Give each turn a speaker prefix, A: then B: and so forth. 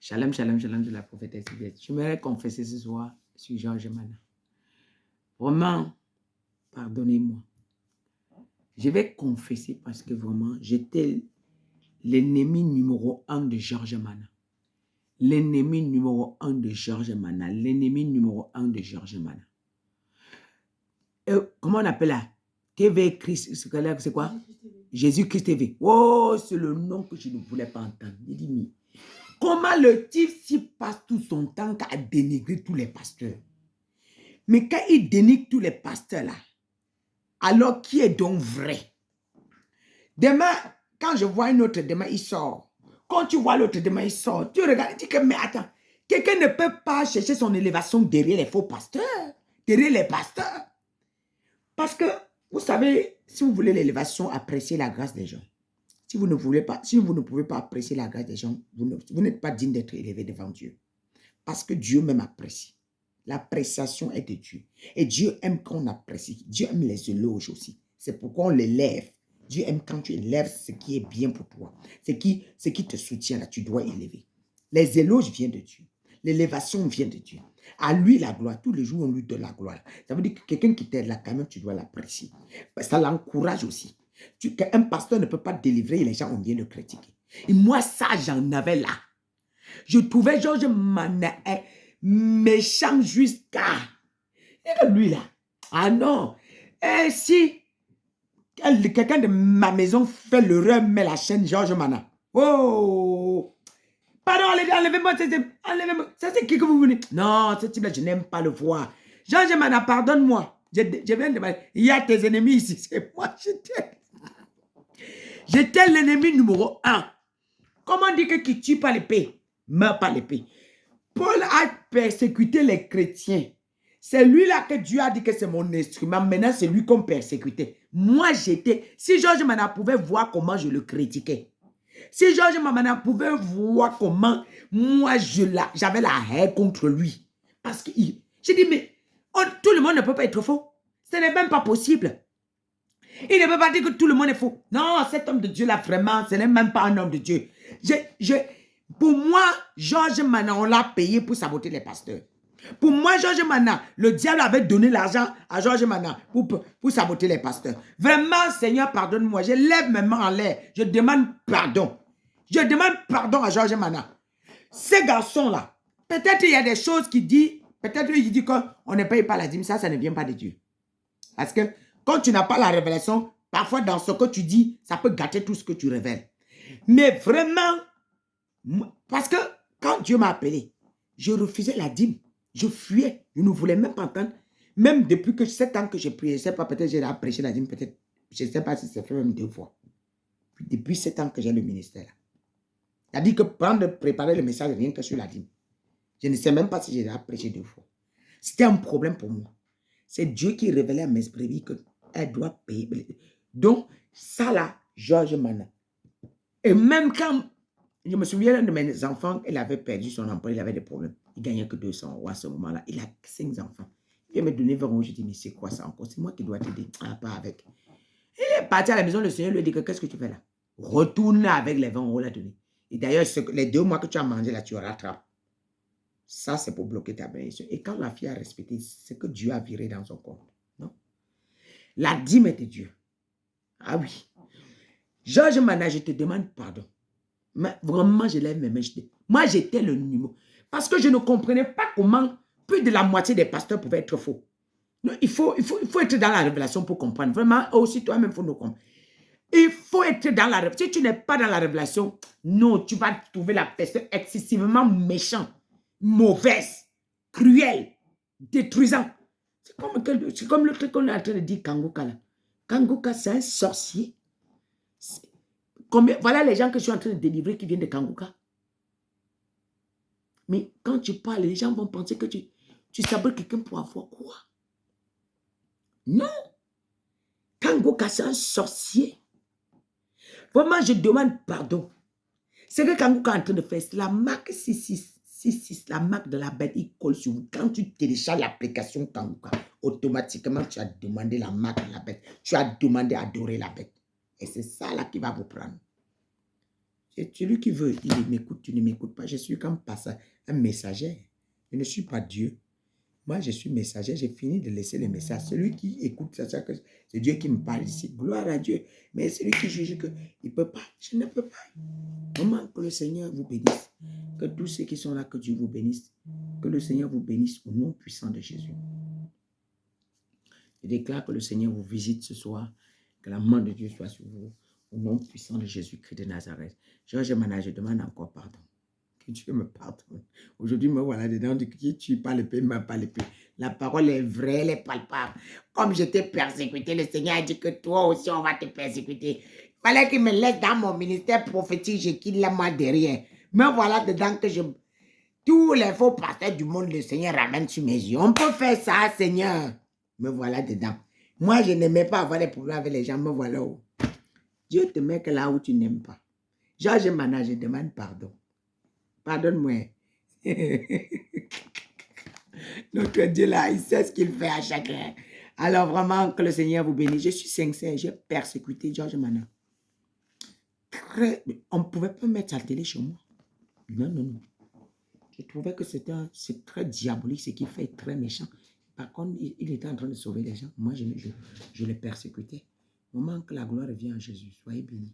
A: Shalom, shalom, shalom de la prophétesse Yvette. Je m'aimerais confesser ce soir sur Georges Mana. Vraiment, pardonnez-moi. Je vais confesser parce que vraiment, j'étais l'ennemi numéro 1 de Georges Mana. L'ennemi numéro 1 de Georges Mana. L'ennemi numéro 1 de Georges Mana. Comment on appelle là? TV Christ, c'est quoi? Jésus-Christ TV. Oh, c'est le nom que je ne voulais pas entendre. J'ai dit, mais comment le type s'y passe tout son temps à dénigrer tous les pasteurs? Mais quand il dénigre tous les pasteurs là, alors qui est donc vrai? Demain, quand je vois un autre, demain il sort. Quand tu vois l'autre, demain il sort. Tu regardes, tu dis que, mais attends, quelqu'un ne peut pas chercher son élévation derrière les faux pasteurs, derrière les pasteurs. Parce que, vous savez, si vous voulez l'élévation, appréciez la grâce des gens. Si vous ne voulez pas, si vous ne pouvez pas apprécier la grâce des gens, vous n'êtes pas digne d'être élevé devant Dieu. Parce que Dieu même apprécie. L'appréciation est de Dieu. Et Dieu aime quand on apprécie. Dieu aime les éloges aussi. C'est pourquoi on l'élève. Dieu aime quand tu élèves ce qui est bien pour toi. Ce qui te soutient là, tu dois élever. Les éloges viennent de Dieu. L'élévation vient de Dieu. À lui la gloire. Tous les jours, on lui donne la gloire. Ça veut dire que quelqu'un qui t'aide là, quand même, tu dois l'apprécier. Ça l'encourage aussi. Un pasteur ne peut pas délivrer et les gens, on vient le critiquer. Et moi, ça, j'en avais là. Je trouvais Georges Mana méchant jusqu'à... Et lui là. Ah non. Et si quelqu'un de ma maison fait l'erreur, met la chaîne Georges Mana. Oh. Pardon, enlevez-moi. Enlevez-moi. Ça c'est qui que vous venez? Non, ce type-là, je n'aime pas le voir. Georges Mana, pardonne-moi. Je viens de demander. Il y a tes ennemis ici. C'est moi, j'étais l'ennemi numéro 1. Comment dire que qui tue pas l'épée, meurt pas l'épée? Paul a persécuté les chrétiens. C'est lui-là que Dieu a dit que c'est mon instrument. Maintenant, c'est lui qu'on persécutait. Moi, j'étais... Si Georges Mana pouvait voir comment je le critiquais. Si Georges Mana pouvait voir comment moi, j'avais la haine contre lui. Parce que j'ai dit, mais tout le monde ne peut pas être faux. Ce n'est même pas possible. Il ne peut pas dire que tout le monde est faux. Non, cet homme de Dieu-là, vraiment, ce n'est même pas un homme de Dieu. Pour moi, Georges Mana, on l'a payé pour saboter les pasteurs. Pour moi, Georges Mana, le diable avait donné l'argent à Georges Mana pour saboter les pasteurs. Vraiment, Seigneur, pardonne-moi. Je lève mes mains en l'air. Je demande pardon. Je demande pardon à Georges Mana. Ces garçons-là, peut-être il y a des choses qui disent, peut-être il dit qu'on ne paye pas la dîme. Ça ne vient pas de Dieu. Parce que quand tu n'as pas la révélation, parfois dans ce que tu dis, ça peut gâter tout ce que tu révèles. Mais vraiment, parce que quand Dieu m'a appelé, je refusais la dîme. Je fuyais. Je ne voulais même pas entendre. Même depuis que 7 ans que j'ai prié, je ne sais pas, peut-être j'ai prêché la dîme, peut-être, je ne sais pas si c'est fait même 2 fois. Puis depuis 7 ans que j'ai le ministère. C'est-à-dire que préparer le message, rien que sur la dîme. Je ne sais même pas si j'ai prêché 2 fois. C'était un problème pour moi. C'est Dieu qui révélait à mes brebis qu'elle doit payer. Donc, ça là, Georges Mana. Et même quand, je me souviens, l'un de mes enfants, il avait perdu son emploi, il avait des problèmes. Il ne gagnait que 200 € à ce moment-là. Il a 5 enfants. Il vient me donner 20 €. Je dis, mais c'est quoi ça encore? C'est moi qui dois t'aider. Ah, pas avec. Il est parti à la maison, le Seigneur lui a dit, qu'est-ce que tu fais là? Retourne avec les 20 € là donné. Et d'ailleurs, les 2 mois que tu as mangé là, tu rattrapes. Ça, c'est pour bloquer ta bénédiction. Et quand la fille a respecté, c'est que Dieu a viré dans son compte. Non? La dîme est de Dieu. Ah oui. Georges Mana, je te demande pardon. Mais vraiment, je lève mes mains. Moi, j'étais le numéro. Parce que je ne comprenais pas comment plus de la moitié des pasteurs pouvaient être faux. Non, il faut être dans la révélation pour comprendre. Vraiment, aussi toi-même, il faut nous comprendre. Il faut être dans la révélation. Si tu n'es pas dans la révélation, non, tu vas trouver la personne excessivement méchante, mauvaise, cruelle, détruisant. C'est comme le truc qu'on est en train de dire Kangoka là. Kangoka, c'est un sorcier. Voilà les gens que je suis en train de délivrer qui viennent de Kangoka. Mais quand tu parles, les gens vont penser que tu sabotes quelqu'un pour avoir quoi? Non. Kangoka, c'est un sorcier. Vraiment, je demande pardon. Ce que Kangoka est en train de faire, c'est la marque 66, la marque de la bête, il colle sur vous. Quand tu télécharges l'application Kangoka, automatiquement, tu as demandé la marque de la bête. Tu as demandé à adorer la bête. Et c'est ça là qui va vous prendre. C'est celui qui veut, il m'écoute, tu ne m'écoutes pas. Je suis comme un messager. Je ne suis pas Dieu. Moi, je suis messager, j'ai fini de laisser le message. Celui qui écoute ça, c'est Dieu qui me parle ici. Gloire à Dieu. Mais celui qui juge qu'il ne peut pas, je ne peux pas. Moment que le Seigneur vous bénisse. Que tous ceux qui sont là, que Dieu vous bénisse. Que le Seigneur vous bénisse au nom puissant de Jésus. Je déclare que le Seigneur vous visite ce soir. Que la main de Dieu soit sur vous. Au nom puissant de Jésus-Christ de Nazareth. Georges Mana, je demande encore pardon. Que Dieu me pardonne. Aujourd'hui, me voilà dedans, qui tue pas l'épée, m'a pas l'épée. La parole est vraie, elle est palpable. Comme j'étais persécuté, le Seigneur a dit que toi aussi, on va te persécuter. Il fallait qu'il me laisse dans mon ministère prophétique, je quitte la moi derrière. Me voilà dedans que je... Tous les faux pasteurs du monde, le Seigneur ramène sur mes yeux. On peut faire ça, Seigneur. Me voilà dedans. Moi, je n'aimais pas avoir des problèmes avec les gens, me voilà où. Dieu te met que là où tu n'aimes pas. Georges Mana, je demande pardon. Pardonne-moi. Notre Dieu là, il sait ce qu'il fait à chacun. Alors vraiment, que le Seigneur vous bénisse. Je suis sincère, j'ai persécuté Georges Mana. On ne pouvait pas mettre sa télé chez moi. Non, non, non. Je trouvais que c'est très diabolique, ce qu'il fait, très méchant. Par contre, il était en train de sauver les gens. Moi, je l'ai persécuté. Au moment que la gloire vient à Jésus, soyez bénis.